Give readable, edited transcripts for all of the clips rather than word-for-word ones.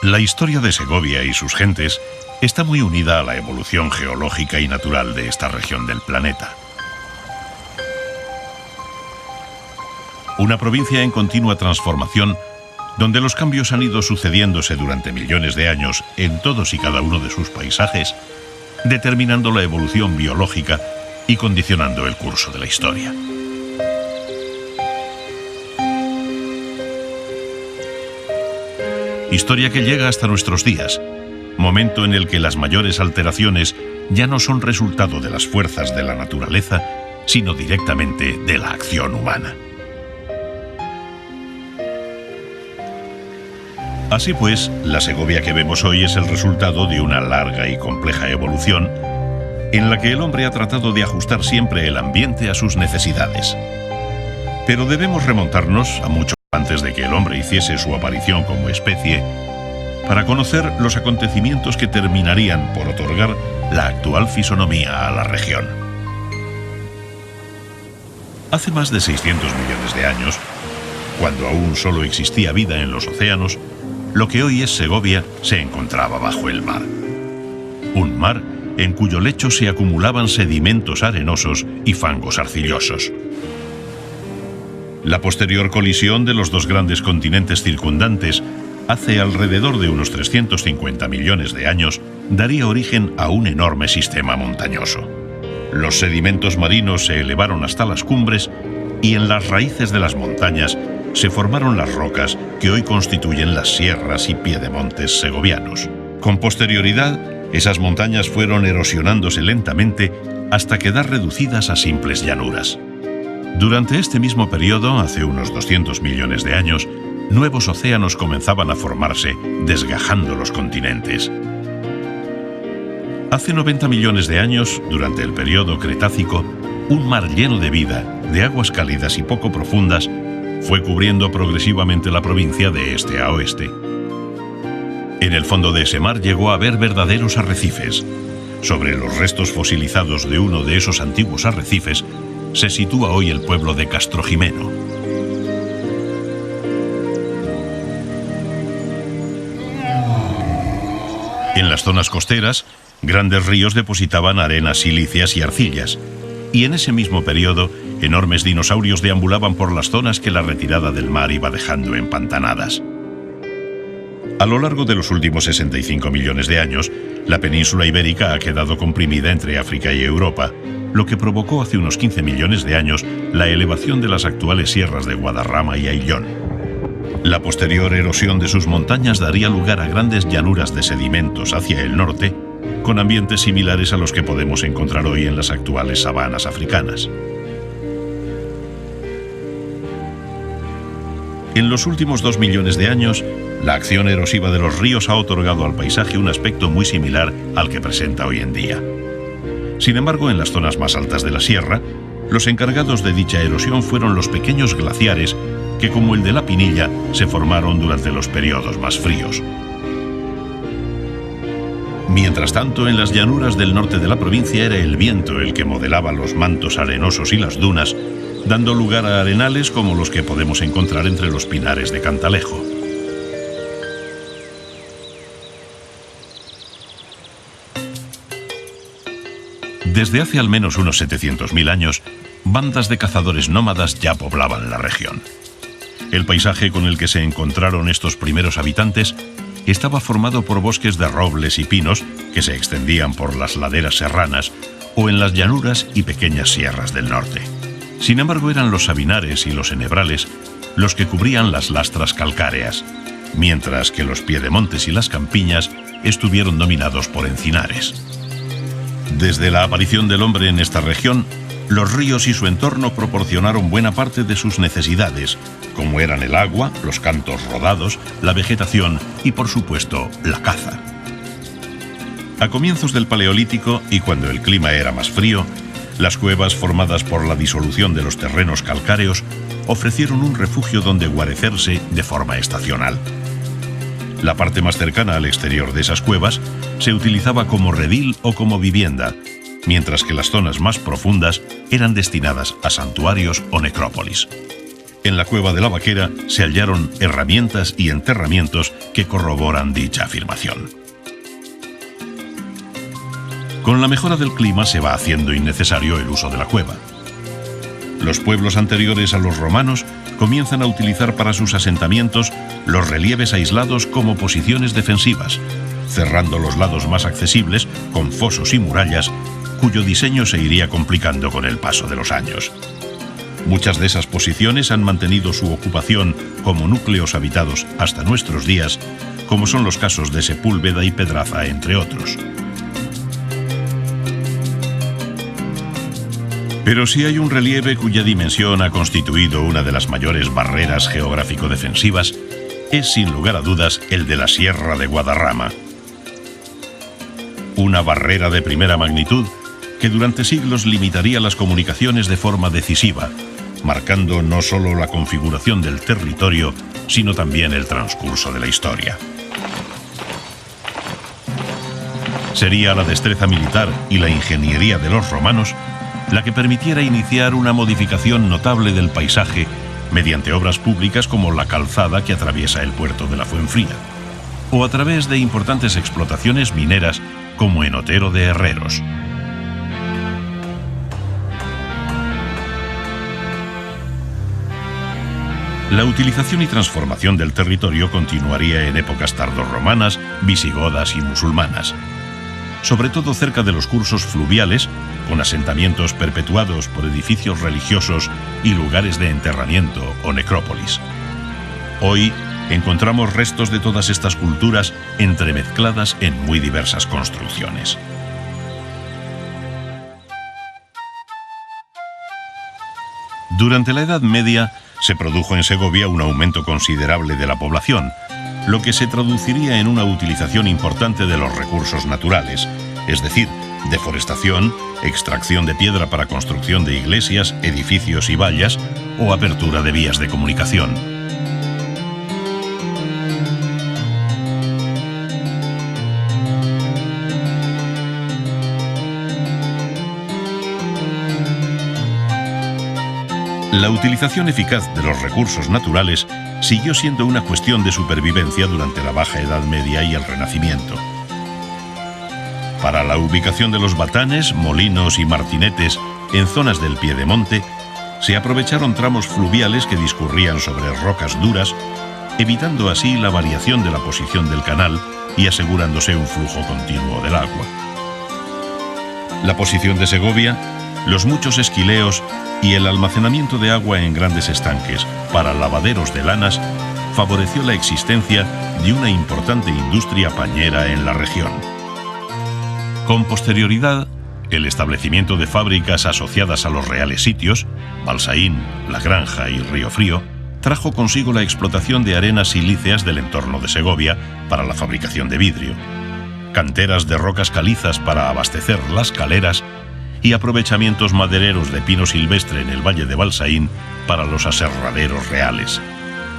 La historia de Segovia y sus gentes está muy unida a la evolución geológica y natural de esta región del planeta. Una provincia en continua transformación, donde los cambios han ido sucediéndose durante millones de años en todos y cada uno de sus paisajes, determinando la evolución biológica y condicionando el curso de la historia. Historia que llega hasta nuestros días, momento en el que las mayores alteraciones ya no son resultado de las fuerzas de la naturaleza, sino directamente de la acción humana. Así pues, la Segovia que vemos hoy es el resultado de una larga y compleja evolución en la que el hombre ha tratado de ajustar siempre el ambiente a sus necesidades. Pero debemos remontarnos a mucho antes de que el hombre hiciese su aparición como especie, para conocer los acontecimientos que terminarían por otorgar la actual fisonomía a la región. Hace más de 600 millones de años, cuando aún solo existía vida en los océanos, lo que hoy es Segovia se encontraba bajo el mar. Un mar en cuyo lecho se acumulaban sedimentos arenosos y fangos arcillosos. La posterior colisión de los dos grandes continentes circundantes, hace alrededor de unos 350 millones de años, daría origen a un enorme sistema montañoso. Los sedimentos marinos se elevaron hasta las cumbres y en las raíces de las montañas se formaron las rocas que hoy constituyen las sierras y piedemontes segovianos. Con posterioridad, esas montañas fueron erosionándose lentamente hasta quedar reducidas a simples llanuras. Durante este mismo periodo, hace unos 200 millones de años, nuevos océanos comenzaban a formarse, desgajando los continentes. Hace 90 millones de años, durante el periodo Cretácico, un mar lleno de vida, de aguas cálidas y poco profundas, fue cubriendo progresivamente la provincia de este a oeste. En el fondo de ese mar llegó a haber verdaderos arrecifes. Sobre los restos fosilizados de uno de esos antiguos arrecifes se sitúa hoy el pueblo de Castrojimeno. En las zonas costeras, grandes ríos depositaban arenas silíceas y arcillas, y en ese mismo periodo, enormes dinosaurios deambulaban por las zonas que la retirada del mar iba dejando empantanadas. A lo largo de los últimos 65 millones de años, la península ibérica ha quedado comprimida entre África y Europa, lo que provocó hace unos 15 millones de años la elevación de las actuales sierras de Guadarrama y Ayllón. La posterior erosión de sus montañas daría lugar a grandes llanuras de sedimentos hacia el norte, con ambientes similares a los que podemos encontrar hoy en las actuales sabanas africanas. En los últimos 2 millones de años, la acción erosiva de los ríos ha otorgado al paisaje un aspecto muy similar al que presenta hoy en día. Sin embargo, en las zonas más altas de la sierra, los encargados de dicha erosión fueron los pequeños glaciares que, como el de la Pinilla, se formaron durante los periodos más fríos. Mientras tanto, en las llanuras del norte de la provincia era el viento el que modelaba los mantos arenosos y las dunas, dando lugar a arenales como los que podemos encontrar entre los pinares de Cantalejo. Desde hace al menos unos 700.000 años, bandas de cazadores nómadas ya poblaban la región. El paisaje con el que se encontraron estos primeros habitantes estaba formado por bosques de robles y pinos que se extendían por las laderas serranas o en las llanuras y pequeñas sierras del norte. Sin embargo, eran los sabinares y los enebrales los que cubrían las lastras calcáreas, mientras que los piedemontes y las campiñas estuvieron dominados por encinares. Desde la aparición del hombre en esta región, los ríos y su entorno proporcionaron buena parte de sus necesidades, como eran el agua, los cantos rodados, la vegetación y, por supuesto, la caza. A comienzos del Paleolítico, y cuando el clima era más frío, las cuevas formadas por la disolución de los terrenos calcáreos ofrecieron un refugio donde guarecerse de forma estacional. La parte más cercana al exterior de esas cuevas se utilizaba como redil o como vivienda, mientras que las zonas más profundas eran destinadas a santuarios o necrópolis. En la cueva de la Vaquera se hallaron herramientas y enterramientos que corroboran dicha afirmación. Con la mejora del clima se va haciendo innecesario el uso de la cueva. Los pueblos anteriores a los romanos comienzan a utilizar para sus asentamientos los relieves aislados como posiciones defensivas, cerrando los lados más accesibles con fosos y murallas, cuyo diseño se iría complicando con el paso de los años. Muchas de esas posiciones han mantenido su ocupación como núcleos habitados hasta nuestros días, como son los casos de Sepúlveda y Pedraza, entre otros. Pero si hay un relieve cuya dimensión ha constituido una de las mayores barreras geográfico-defensivas, es sin lugar a dudas el de la Sierra de Guadarrama. Una barrera de primera magnitud que durante siglos limitaría las comunicaciones de forma decisiva, marcando no solo la configuración del territorio, sino también el transcurso de la historia. Sería la destreza militar y la ingeniería de los romanos la que permitiera iniciar una modificación notable del paisaje mediante obras públicas como la calzada que atraviesa el puerto de la Fuenfría, o a través de importantes explotaciones mineras como en Otero de Herreros. La utilización y transformación del territorio continuaría en épocas tardorromanas, visigodas y musulmanas, sobre todo cerca de los cursos fluviales, con asentamientos perpetuados por edificios religiosos y lugares de enterramiento o necrópolis. Hoy encontramos restos de todas estas culturas entremezcladas en muy diversas construcciones. Durante la Edad Media se produjo en Segovia un aumento considerable de la población, lo que se traduciría en una utilización importante de los recursos naturales, es decir, deforestación, extracción de piedra para construcción de iglesias, edificios y vallas, o apertura de vías de comunicación. La utilización eficaz de los recursos naturales siguió siendo una cuestión de supervivencia durante la Baja Edad Media y el Renacimiento. Para la ubicación de los batanes, molinos y martinetes en zonas del piedemonte, se aprovecharon tramos fluviales que discurrían sobre rocas duras, evitando así la variación de la posición del canal y asegurándose un flujo continuo del agua. La posición de Segovia, los muchos esquileos y el almacenamiento de agua en grandes estanques para lavaderos de lanas favoreció la existencia de una importante industria pañera en la región. Con posterioridad, el establecimiento de fábricas asociadas a los reales sitios, Balsaín, La Granja y Río Frío, trajo consigo la explotación de arenas silíceas del entorno de Segovia para la fabricación de vidrio, canteras de rocas calizas para abastecer las caleras y aprovechamientos madereros de pino silvestre en el valle de Balsaín para los aserraderos reales.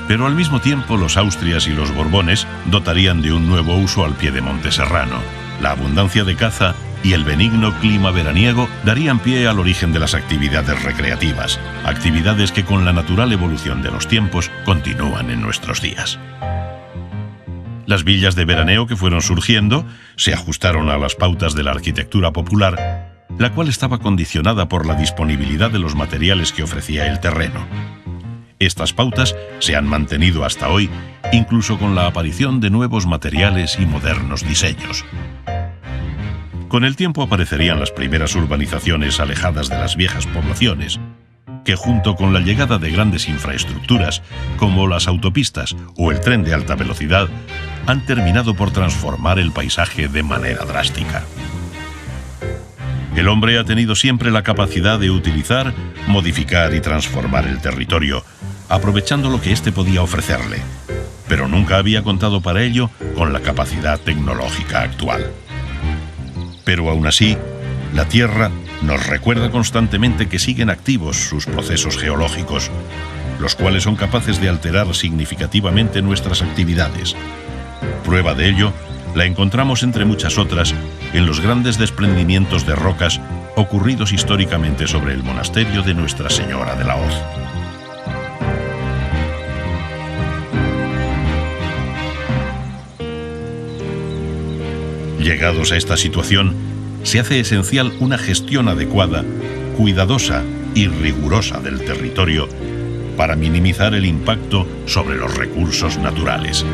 Pero al mismo tiempo los Austrias y los Borbones dotarían de un nuevo uso al piedemonte serrano. La abundancia de caza y el benigno clima veraniego darían pie al origen de las actividades recreativas, actividades que con la natural evolución de los tiempos continúan en nuestros días. Las villas de veraneo que fueron surgiendo se ajustaron a las pautas de la arquitectura popular, la cual estaba condicionada por la disponibilidad de los materiales que ofrecía el terreno. Estas pautas se han mantenido hasta hoy, incluso con la aparición de nuevos materiales y modernos diseños. Con el tiempo aparecerían las primeras urbanizaciones alejadas de las viejas poblaciones, que junto con la llegada de grandes infraestructuras, como las autopistas o el tren de alta velocidad, han terminado por transformar el paisaje de manera drástica. El hombre ha tenido siempre la capacidad de utilizar, modificar y transformar el territorio, aprovechando lo que éste podía ofrecerle, pero nunca había contado para ello con la capacidad tecnológica actual. Pero aún así, la Tierra nos recuerda constantemente que siguen activos sus procesos geológicos, los cuales son capaces de alterar significativamente nuestras actividades. Prueba de ello la encontramos, entre muchas otras, en los grandes desprendimientos de rocas ocurridos históricamente sobre el monasterio de Nuestra Señora de la Hoz. Llegados a esta situación, se hace esencial una gestión adecuada, cuidadosa y rigurosa del territorio para minimizar el impacto sobre los recursos naturales.